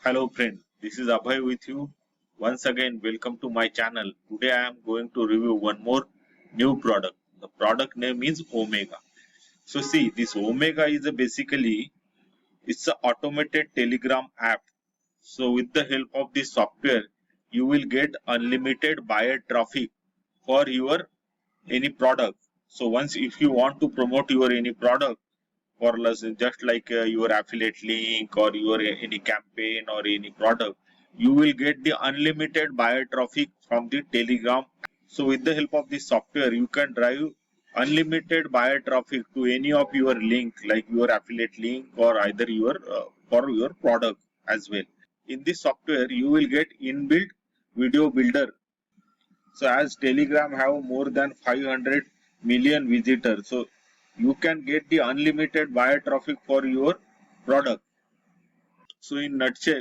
Hello friend, this is Abhay with you. Once again, welcome to my channel. Today I am going to review one more new product. The product name is Omega. So see, this Omega is it's a automated telegram app. So with the help of this software, you will get unlimited buyer traffic for your any product. So once if you want to promote your any product, for less just like your affiliate link or your any campaign or any product, you will get the unlimited buyer traffic from the telegram. So with the help of this software you can drive unlimited buyer traffic to any of your link, like your affiliate link or either your for your product as well. In this software you will get inbuilt video builder. So as telegram have more than 500 million visitors, so you can get the unlimited buyer traffic for your product. So in nutshell,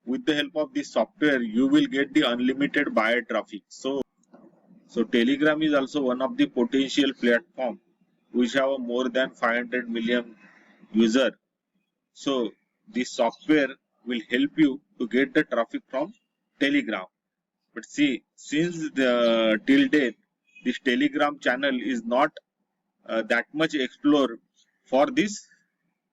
with the help of this software you will get the unlimited buyer traffic. So telegram is also one of the potential platform which have more than 500 million user. So this software will help you to get the traffic from telegram. But see, since the till date this telegram channel is not that much explored for this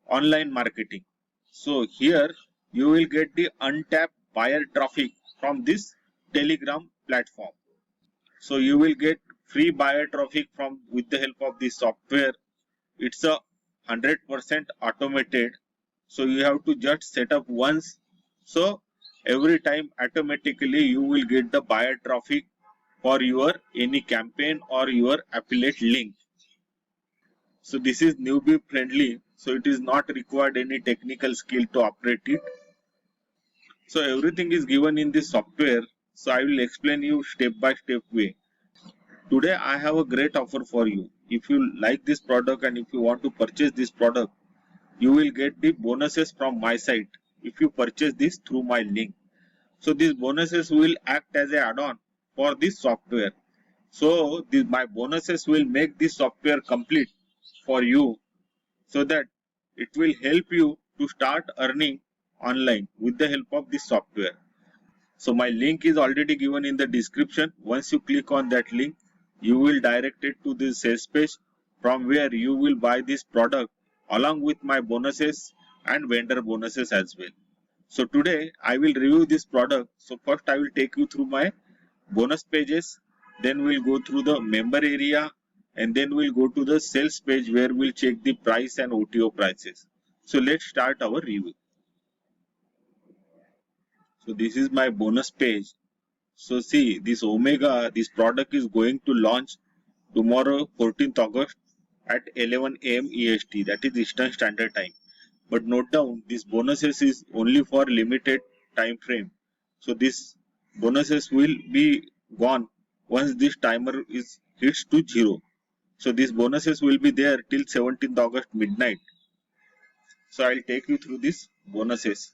online marketing. So here you will get the untapped buyer traffic from this telegram platform. So you will get free buyer traffic from with the help of this software. It's a 100% automated. So you have to just set up once. So every time automatically you will get the buyer traffic for your any campaign or your affiliate link. So this is newbie friendly. So it is not required any technical skill to operate it. So everything is given in this software. So I will explain you step by step way. Today I have a great offer for you. If you like this product and if you want to purchase this product, you will get the bonuses from my site if you purchase this through my link. So these bonuses will act as an add-on for this software. So my bonuses will make this software complete for you, so that it will help you to start earning online with the help of this software. So my link is already given in the description. Once you click on that link, you will direct it to the sales page from where you will buy this product along with my bonuses and vendor bonuses as well. So today I will review this product. So first I will take you through my bonus pages, then we'll go through the member area, and then we'll go to the sales page where we'll check the price and OTO prices. So let's start our review. So this is my bonus page. So see, this Omega, this product is going to launch tomorrow 14th August at 11 am EST, that is Eastern Standard Time. But note down, this bonuses is only for limited time frame. So this bonuses will be gone once this timer is hits to 0. So these bonuses will be there till 17th August midnight. So I'll take you through these bonuses.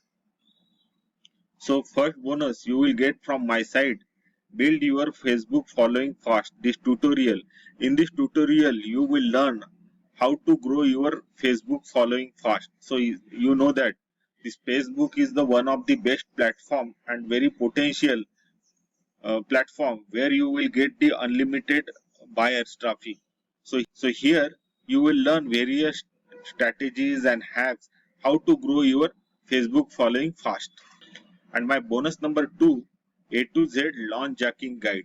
So first bonus you will get from my side, build your Facebook following fast. This tutorial. In this tutorial you will learn how to grow your Facebook following fast. So you know that this Facebook is the one of the best platform and very potential platform where you will get the unlimited buyers traffic. So here you will learn various strategies and hacks how to grow your Facebook following fast. And my bonus number 2, A to Z launch jacking guide.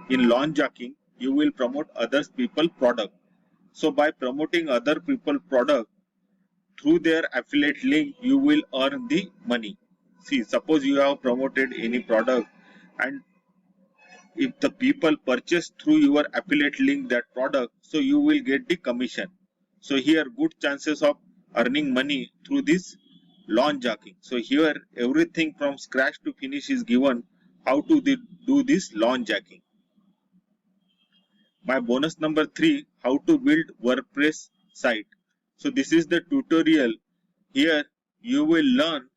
In launch jacking, you will promote other people product. So by promoting other people product through their affiliate link, you will earn the money. See, suppose you have promoted any product, and if the people purchase through your affiliate link that product, so you will get the commission. So here good chances of earning money through this launch jacking. So here everything from scratch to finish is given how to do this launch jacking. My bonus number 3, how to build WordPress site. So this is the tutorial. Here you will learn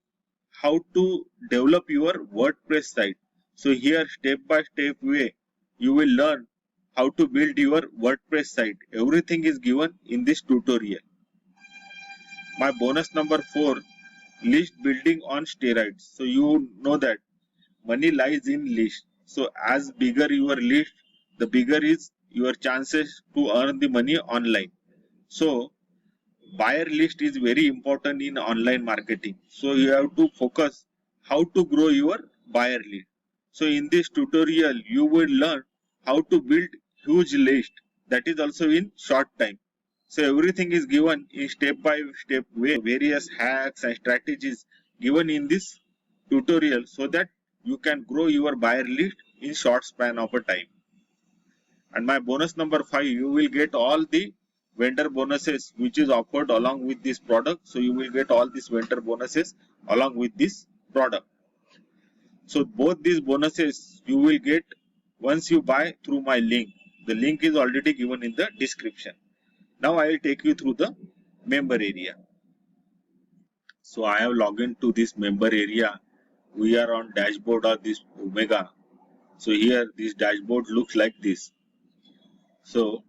how to develop your WordPress site. So here step by step way you will learn how to build your WordPress site. Everything is given in this tutorial. My bonus number 4, list building on steroids. So you know that money lies in list. So as bigger your list, the bigger is your chances to earn the money online. So buyer list is very important in online marketing. So you have to focus how to grow your buyer list. So in this tutorial, you will learn how to build huge list, that is also in short time. So everything is given in step by step way, various hacks and strategies given in this tutorial so that you can grow your buyer list in short span of a time. And my bonus number 5, you will get all the vendor bonuses which is offered along with this product. So you will get all these vendor bonuses along with this product. So both these bonuses you will get once you buy through my link. The link is already given in the description. Now I will take you through the member area. So I have logged into this member area. We are on dashboard of this Omega. So here this dashboard looks like this. So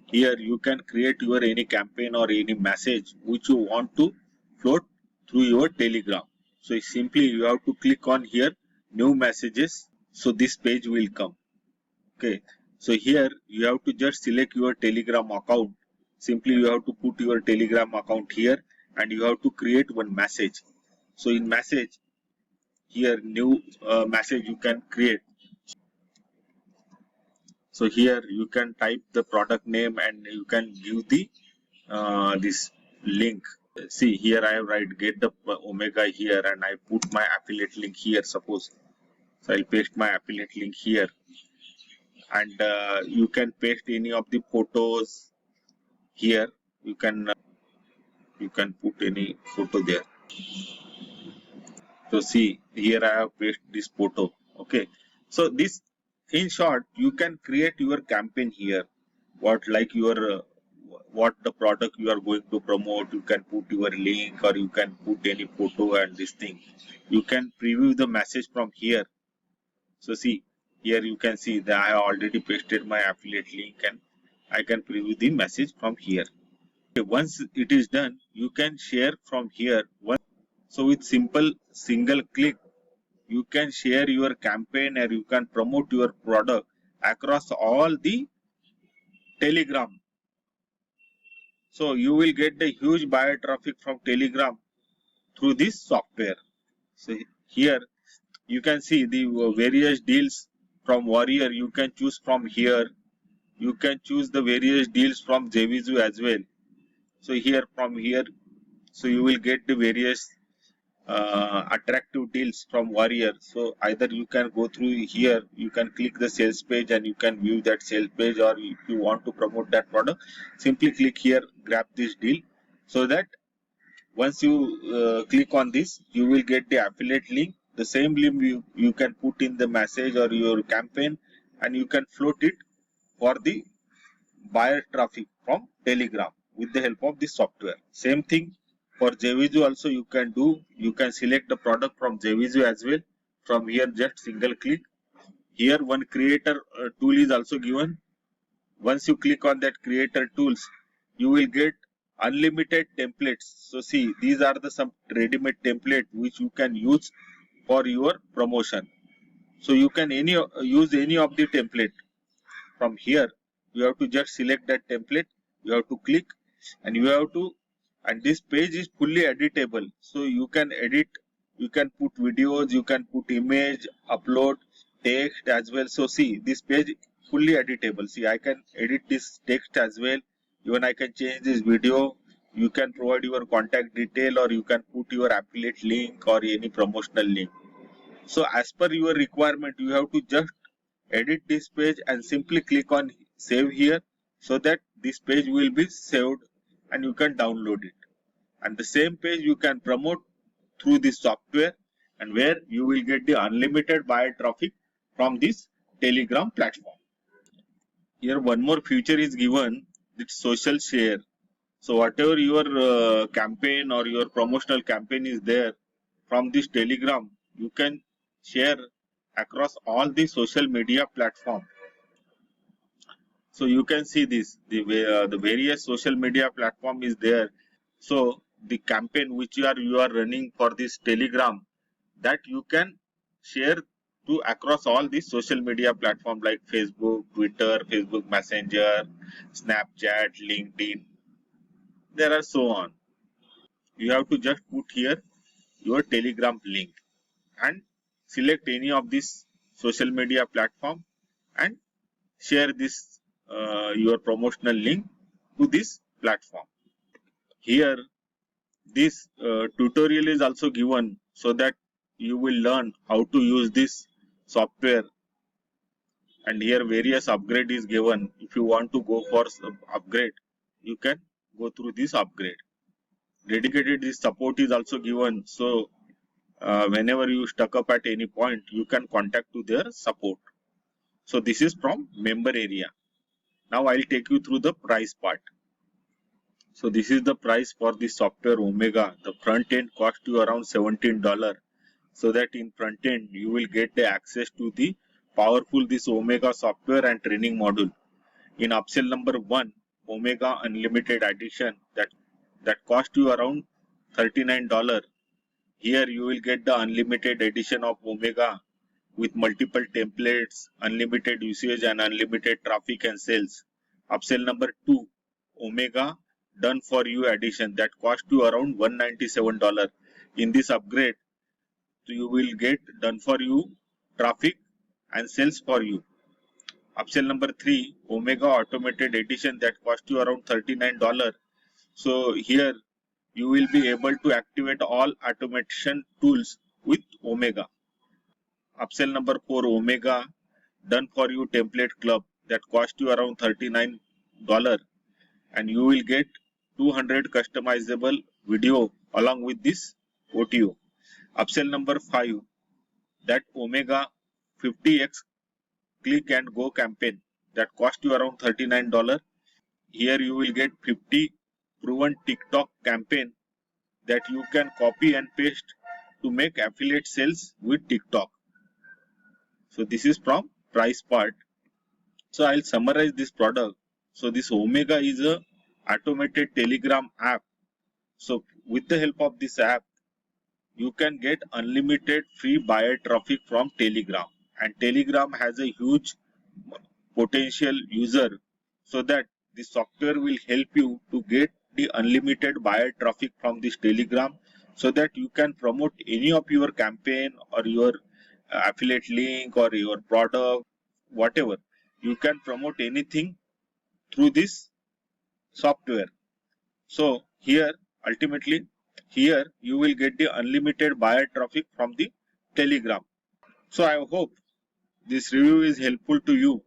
here you can create your any campaign or any message which you want to float through your Telegram. So simply you have to click on here new messages. So this page will come. Okay. So here you have to just select your Telegram account. Simply you have to put your Telegram account here and you have to create one message. So in message here new message you can create. So here you can type the product name and you can give the this link. See here I have write get the Omega here and I put my affiliate link here suppose. So I'll paste my affiliate link here and you can paste any of the photos here. You can put any photo there. So see here I have pasted this photo. Okay. So this in short you can create your campaign here. What like your what the product you are going to promote, you can put your link or you can put any photo and this thing. You can preview the message from here. So see here you can see that I have already pasted my affiliate link and I can preview the message from here. Okay, once it is done, you can share from here. So with simple single click, you can share your campaign or you can promote your product across all the Telegram. So you will get the huge buyer traffic from Telegram through this software. So here you can see the various deals from Warrior. You can choose from here. You can choose the various deals from JVZoo as well. So here from here, so you will get the various attractive deals from Warrior. So either you can go through here, you can click the sales page and you can view that sales page, or if you want to promote that product, simply click here, grab this deal, so that once you click on this, you will get the affiliate link. The same link you can put in the message or your campaign and you can float it for the buyer traffic from Telegram with the help of this software. Same thing for JVZoo also you can do. You can select the product from JVZoo as well. From here just single click. Here one creator tool is also given. Once you click on that creator tools, you will get unlimited templates. So see these are the some ready-made template which you can use for your promotion. So you can use any of the template. From here you have to just select that template, you have to click and you have to, and this page is fully editable. So you can edit, you can put videos, you can put image, upload text as well. So see this page fully editable. See I can edit this text as well, even I can change this video. You can provide your contact detail or you can put your affiliate link or any promotional link. So as per your requirement, you have to just edit this page and simply click on save here, so that this page will be saved and you can download it. And the same page you can promote through this software, and where you will get the unlimited buyer traffic from this Telegram platform. Here one more feature is given, it's social share. So whatever your campaign or your promotional campaign is there, from this Telegram you can share across all the social media platform. So you can see this, the various social media platform is there. So the campaign which you are running for this Telegram, that you can share to across all these social media platforms like Facebook, Twitter, Facebook Messenger, Snapchat, LinkedIn. There are so on. You have to just put here your Telegram link and select any of this social media platform and share this your promotional link to this platform. Here this tutorial is also given so that you will learn how to use this software, and here various upgrade is given. If you want to go for upgrade, you can go through this upgrade. Dedicated this support is also given, so whenever you stuck up at any point, you can contact to their support. So this is from member area. Now I'll take you through the price part. So this is the price for the software Omega. The front end cost you around $17. So that in front end you will get the access to the powerful this Omega software and training module. In upsell number 1, Omega Unlimited Edition, that cost you around $39. Here you will get the unlimited edition of Omega with multiple templates, unlimited usage and unlimited traffic and sales. Upsell number 2, Omega Done For You edition, that cost you around $197. In this upgrade, you will get Done For You traffic and sales for you. Upsell number 3, Omega Automated edition, that cost you around $39. So here you will be able to activate all automation tools with Omega. Upsell number 4, Omega Done For You Template Club, that cost you around $39, and you will get 200 customizable video along with this OTO. Upsell number 5, that Omega 50x Click and Go campaign, that cost you around $39. Here you will get 50 proven TikTok campaign that you can copy and paste to make affiliate sales with TikTok. So this is from price part. So I'll summarize this product. So this Omega is a automated Telegram app. So with the help of this app, you can get unlimited free buyer traffic from Telegram, and Telegram has a huge potential user, so that the software will help you to get the unlimited buyer traffic from this Telegram, so that you can promote any of your campaign or your affiliate link or your product, whatever. You can promote anything through this software. So here ultimately here you will get the unlimited buyer traffic from the Telegram. So I hope this review is helpful to you.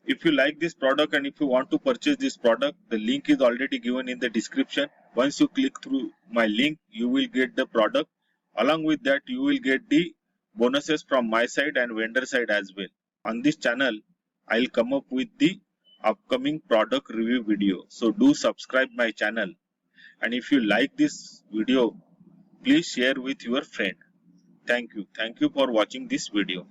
If you like this product and if you want to purchase this product, the link is already given in the description. Once you click through my link, you will get the product. Along with that, you will get the bonuses from my side and vendor side as well. On this channel, I'll come up with the upcoming product review video. So do subscribe my channel. And if you like this video, please share with your friend. Thank you. Thank you for watching this video.